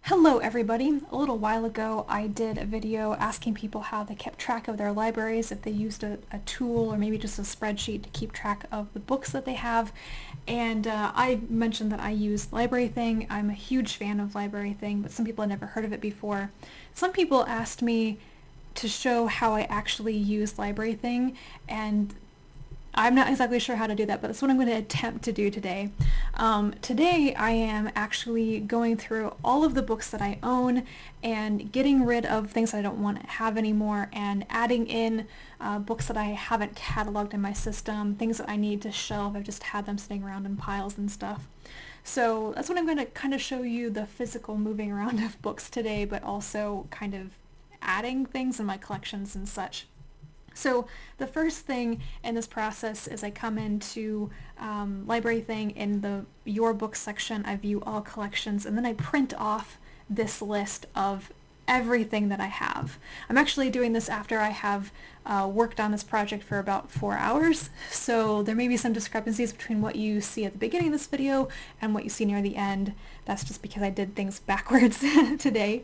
Hello everybody! A little while ago I did a video asking people how they kept track of their libraries, if they used a tool or maybe just a spreadsheet to keep track of the books that they have. And I mentioned that I use LibraryThing. I'm a huge fan of LibraryThing, but some people had never heard of it before. Some people asked me to show how I actually use LibraryThing, and I'm not exactly sure how to do that, but that's what I'm going to attempt to do today. Today I am actually going through all of the books that I own and getting rid of things that I don't want to have anymore and adding in books that I haven't cataloged in my system, things that I need to shelve. I've just had them sitting around in piles and stuff. So that's what I'm going to kind of show you, the physical moving around of books today, but also kind of adding things in my collections and such. So the first thing in this process is I come into LibraryThing in the Your Books section. I view all collections, and then I print off this list of everything that I have. I'm actually doing this after I have worked on this project for about 4 hours, so there may be some discrepancies between what you see at the beginning of this video and what you see near the end. That's just because I did things backwards today.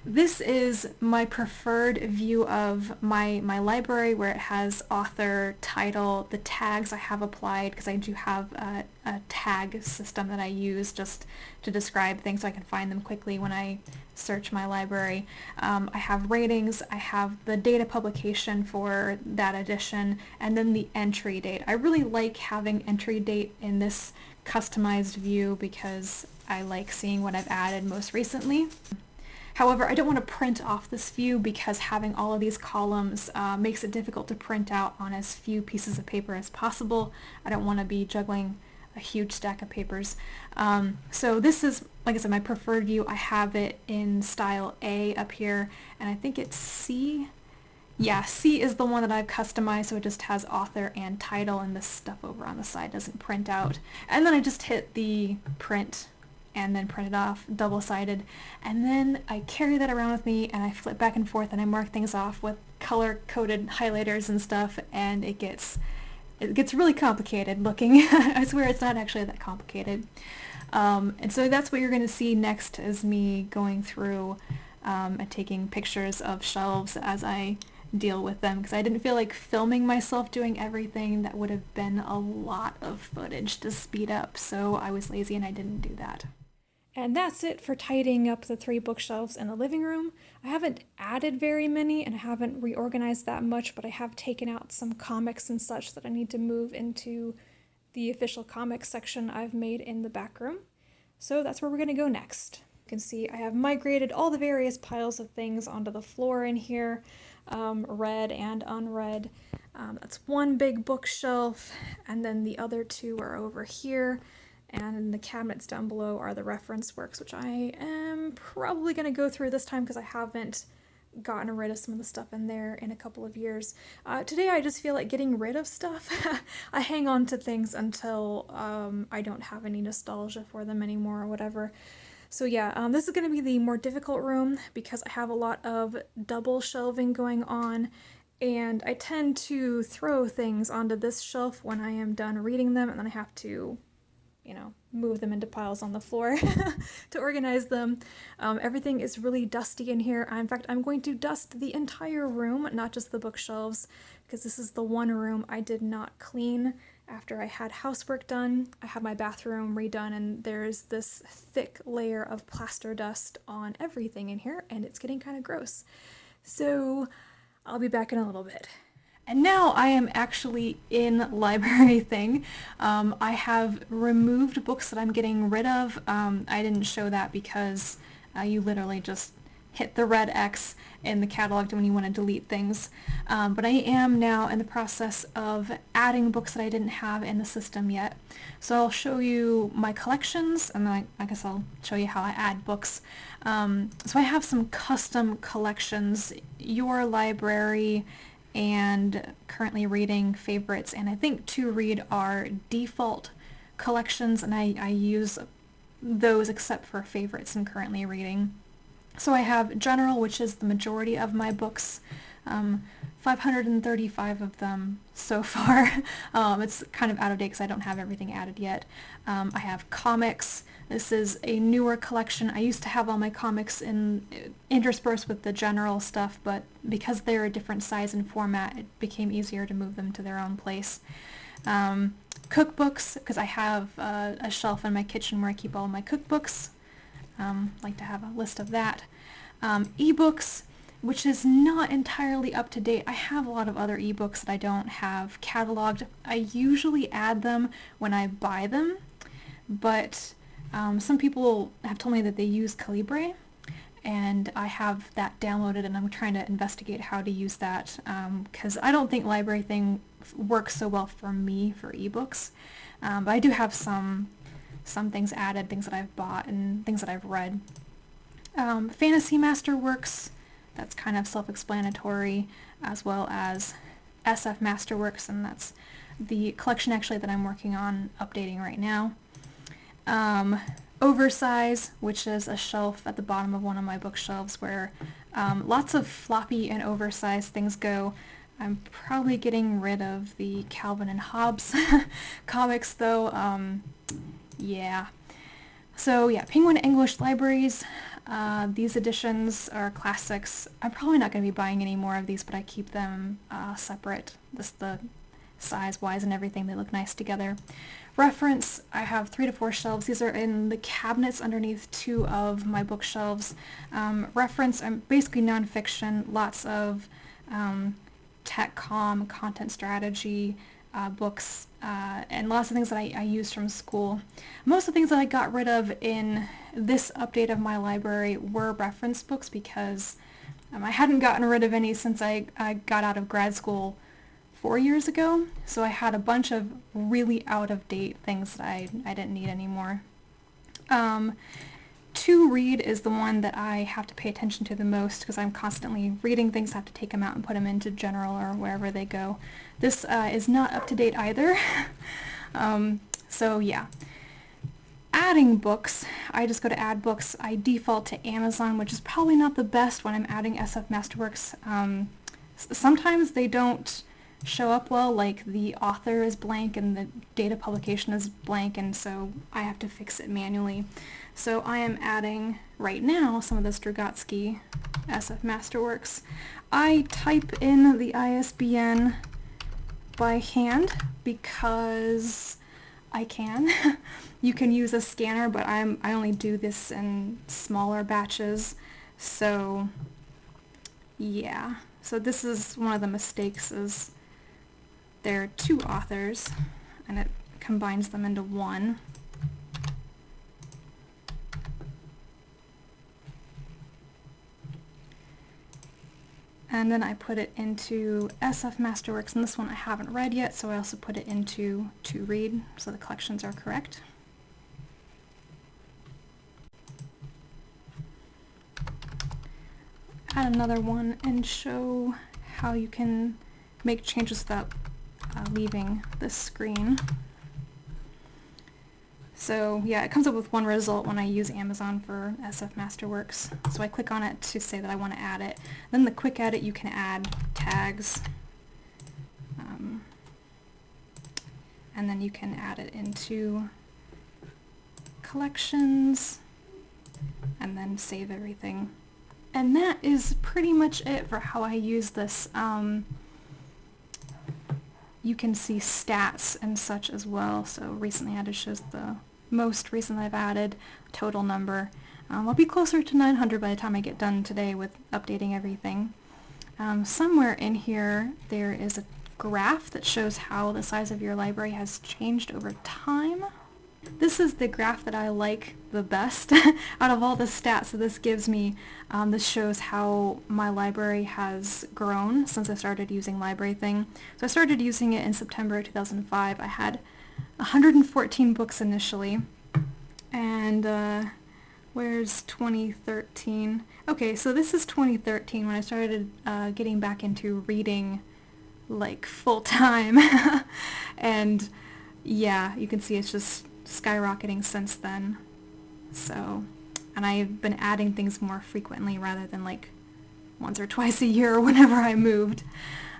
This is my preferred view of my library, where it has author, title, the tags I have applied, because I do have a tag system that I use just to describe things so I can find them quickly when I search my library. I have ratings, I have the date of publication for that edition, and then the entry date. I really like having entry date in this customized view because I like seeing what I've added most recently. However, I don't want to print off this view because having all of these columns makes it difficult to print out on as few pieces of paper as possible. I don't want to be juggling a huge stack of papers. So this is, like I said, my preferred view. I have it in style A up here, and I think it's C. Yeah, C is the one that I've customized, so it just has author and title, and this stuff over on the side doesn't print out. And then I just hit the print and then print it off double-sided, and then I carry that around with me and I flip back and forth and I mark things off with color-coded highlighters and stuff, and it gets really complicated looking. I swear it's not actually that complicated. And so that's what you're going to see next, is me going through and taking pictures of shelves as I deal with them, because I didn't feel like filming myself doing everything. That would have been a lot of footage to speed up, so I was lazy and I didn't do that. And that's it for tidying up the 3 bookshelves in the living room. I haven't added very many and I haven't reorganized that much, but I have taken out some comics and such that I need to move into the official comics section I've made in the back room. So that's where we're going to go next. You can see I have migrated all the various piles of things onto the floor in here, read and unread. That's one big bookshelf, and then the other 2 are over here. And the cabinets down below are the reference works, which I am probably going to go through this time because I haven't gotten rid of some of the stuff in there in a couple of years. Today I just feel like getting rid of stuff. I hang on to things until I don't have any nostalgia for them anymore or whatever. So yeah, this is going to be the more difficult room because I have a lot of double shelving going on, and I tend to throw things onto this shelf when I am done reading them, and then I have to, move them into piles on the floor to organize them. Everything is really dusty in here. In fact, I'm going to dust the entire room, not just the bookshelves, because this is the one room I did not clean after I had housework done. I had my bathroom redone, and there's this thick layer of plaster dust on everything in here, and it's getting kind of gross. So I'll be back in a little bit. And now I am actually in LibraryThing. I have removed books that I'm getting rid of. I didn't show that because you literally just hit the red X in the catalog when you want to delete things. But I am now in the process of adding books that I didn't have in the system yet. So I'll show you my collections, and then I guess I'll show you how I add books. So I have some custom collections, Your Library, and currently reading favorites, and I think to read are default collections, and I use those except for favorites and currently reading. So I have general, which is the majority of my books. Um, 535 of them so far. It's kind of out of date because I don't have everything added yet. I have comics. This is a newer collection. I used to have all my comics interspersed with the general stuff, but because they're a different size and format, it became easier to move them to their own place. Cookbooks, because I have a shelf in my kitchen where I keep all my cookbooks. Like to have a list of that. Ebooks, which is not entirely up to date. I have a lot of other ebooks that I don't have cataloged. I usually add them when I buy them, but some people have told me that they use Calibra, and I have that downloaded and I'm trying to investigate how to use that, because I don't think LibraryThing works so well for me for ebooks. But I do have some things added, things that I've bought and things that I've read. Fantasy Masterworks, that's kind of self-explanatory, as well as SF Masterworks, and that's the collection actually that I'm working on updating right now. Oversize, which is a shelf at the bottom of one of my bookshelves where lots of floppy and oversized things go. I'm probably getting rid of the Calvin and Hobbes comics though. Yeah. So yeah, Penguin English Libraries. These editions are classics. I'm probably not going to be buying any more of these, but I keep them separate. Just the size-wise and everything, they look nice together. Reference, I have 3 to 4 shelves. These are in the cabinets underneath 2 of my bookshelves. Reference, I'm basically nonfiction, lots of tech comm, content strategy books, and lots of things that I used from school. Most of the things that I got rid of in this update of my library were reference books because I hadn't gotten rid of any since I got out of grad school 4 years ago, so I had a bunch of really out-of-date things that I didn't need anymore. To read is the one that I have to pay attention to the most because I'm constantly reading things. I have to take them out and put them into general or wherever they go. This is not up to date either. So yeah. Adding books, I just go to add books. I default to Amazon, which is probably not the best when I'm adding SF Masterworks. Sometimes they don't show up well, like the author is blank and the date of publication is blank, and so I have to fix it manually. So I am adding right now some of the Strugatsky SF Masterworks. I type in the ISBN by hand because I can. You can use a scanner, but I only do this in smaller batches. So yeah. So this is one of the mistakes, is there are 2 authors and it combines them into one. And then I put it into SF Masterworks, and this one I haven't read yet, so I also put it into to read, so the collections are correct. Add another one and show how you can make changes without leaving the screen. So yeah, it comes up with one result when I use Amazon for SF Masterworks. So I click on it to say that I want to add it. Then the quick edit, you can add tags. And then you can add it into collections and then save everything. And that is pretty much it for how I use this. You can see stats and such as well. So recently added shows the most recent I've added, total number. I'll be closer to 900 by the time I get done today with updating everything. Somewhere in here there is a graph that shows how the size of your library has changed over time. This is the graph that I like the best out of all the stats that this gives me. This shows how my library has grown since I started using LibraryThing. So I started using it in September 2005. I had 114 books initially, and where's 2013? Okay, so this is 2013 when I started getting back into reading like full time. And yeah, you can see it's just skyrocketing since then. So, and I've been adding things more frequently rather than like once or twice a year whenever I moved.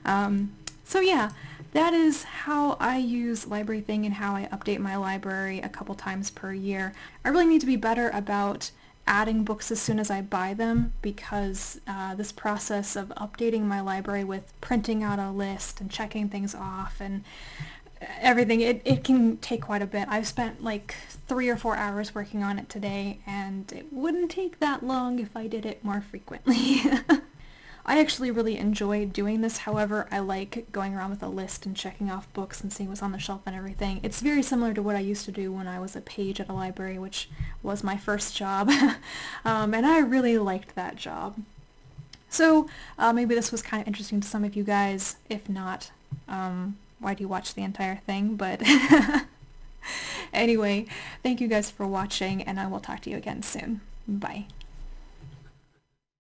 So yeah, that is how I use LibraryThing and how I update my library a couple times per year. I really need to be better about adding books as soon as I buy them, because this process of updating my library with printing out a list and checking things off and everything, it can take quite a bit. I've spent like 3 or 4 hours working on it today, and it wouldn't take that long if I did it more frequently. I actually really enjoy doing this. However, I like going around with a list and checking off books and seeing what's on the shelf and everything. It's very similar to what I used to do when I was a page at a library, which was my first job. And I really liked that job. So maybe this was kind of interesting to some of you guys. If not, why do you watch the entire thing? But anyway, thank you guys for watching, and I will talk to you again soon. Bye.